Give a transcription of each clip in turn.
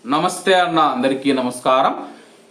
నమస్తే అన్న, అందరికీ నమస్కారం.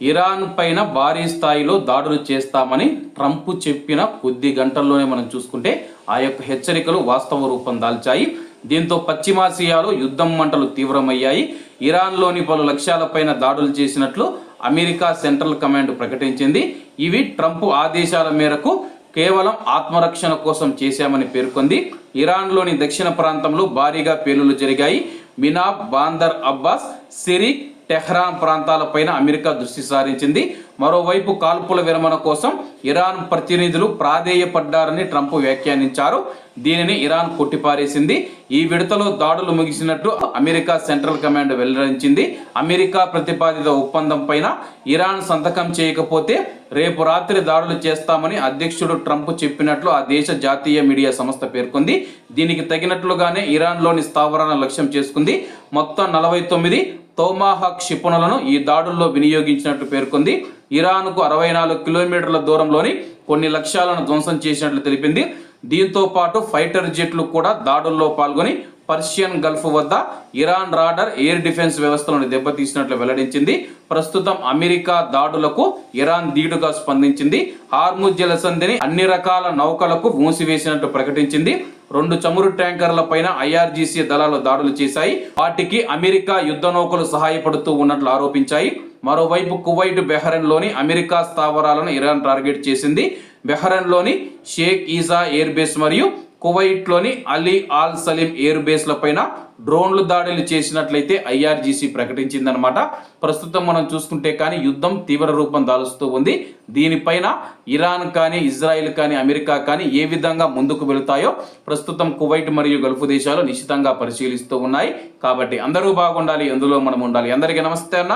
ఇరాన్ పైన భారీ స్థాయిలో దాడులు చేస్తామని ట్రంప్ చెప్పిన కొద్ది గంటల్లోనే మనం చూసుకుంటే ఆ యొక్క హెచ్చరికలు వాస్తవ రూపం దాల్చాయి. దీంతో పశ్చిమాసియాలో యుద్ధం మంటలు తీవ్రమయ్యాయి. ఇరాన్లోని పలు లక్ష్యాల పైన దాడులు చేసినట్లు అమెరికా సెంట్రల్ కమాండ్ ప్రకటించింది. ఇవి ట్రంప్ ఆదేశాల మేరకు కేవలం ఆత్మరక్షణ కోసం చేశామని పేర్కొంది. ఇరాన్లోని దక్షిణ ప్రాంతంలో భారీగా పేలుళ్లు జరిగాయి. మినాబ్, బాందర్ అబ్బాస్, సిరిక్, టెహ్రాన్ ప్రాంతాలపైన అమెరికా దృష్టి సారించింది. మరోవైపు కాల్పుల విరమణ కోసం ఇరాన్ ప్రతినిధులు ప్రాధేయపడ్డారని ట్రంప్ వ్యాఖ్యానించారు. దీనిని ఇరాన్ కొట్టిపారేసింది. ఈ విడతలో దాడులు ముగిసినట్టు అమెరికా సెంట్రల్ కమాండ్ వెల్లడించింది. అమెరికా ప్రతిపాదిత ఒప్పందం పైన ఇరాన్ సంతకం చేయకపోతే రేపు రాత్రి దాడులు చేస్తామని అధ్యక్షుడు ట్రంప్ చెప్పినట్లు ఆ దేశ జాతీయ మీడియా సంస్థ పేర్కొంది. దీనికి తగినట్లుగానే ఇరాన్లోని స్థావరాలను లక్ష్యం చేసుకుంది. మొత్తం 49 తోమాహాక్ క్షిపణులను ఈ దాడుల్లో వినియోగించినట్లు పేర్కొంది. ఇరాన్కు 64 కిలోమీటర్ల దూరంలోని కొన్ని లక్ష్యాలను ధ్వంసం చేసినట్లు తెలిపింది. దీంతో పాటు ఫైటర్ జెట్లు కూడా దాడుల్లో పాల్గొని పర్షియన్ గల్ఫ్ వద్ద ఇరాన్ రాడార్, ఎయిర్ డిఫెన్స్ వ్యవస్థలను దెబ్బతీసినట్లు వెల్లడించింది. ప్రస్తుతం అమెరికా దాడులకు ఇరాన్ ధీటుగా స్పందించింది. హార్ముజ్ జలసంధిని అన్ని రకాల నౌకలకు మూసివేసినట్టు ప్రకటించింది. 2 చమురు ట్యాంకర్ల పైన IRGC దళాలు దాడులు చేశాయి. వాటికి అమెరికా యుద్ధ నౌకలు సహాయపడుతూ ఉన్నట్లు ఆరోపించాయి. మరోవైపు కువైట్, బెహ్రెన్లోని అమెరికా స్థావరాలను ఇరాన్ టార్గెట్ చేసింది. బెహ్రెన్లోని షేక్ ఈసా ఎయిర్ బేస్ మరియు కువైట్లోని అలీ ఆల్ సలీం ఎయిర్ బేస్ల పైన డ్రోన్లు దాడులు చేసినట్లయితే IRGC ప్రకటించిందనమాట. ప్రస్తుతం మనం చూసుకుంటే కానీ యుద్ధం తీవ్ర రూపం దాలుస్తూ ఉంది. దీనిపైన ఇరాన్ కానీ, ఇజ్రాయిల్ కానీ, అమెరికా కానీ ఏ విధంగా ముందుకు వెళుతాయో ప్రస్తుతం కువైట్ మరియు గల్ఫ్ దేశాలు నిశ్చితంగా పరిశీలిస్తూ ఉన్నాయి. కాబట్టి అందరూ బాగుండాలి, అందులో మనం ఉండాలి. అందరికీ నమస్తే అన్న,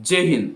జై హింద్.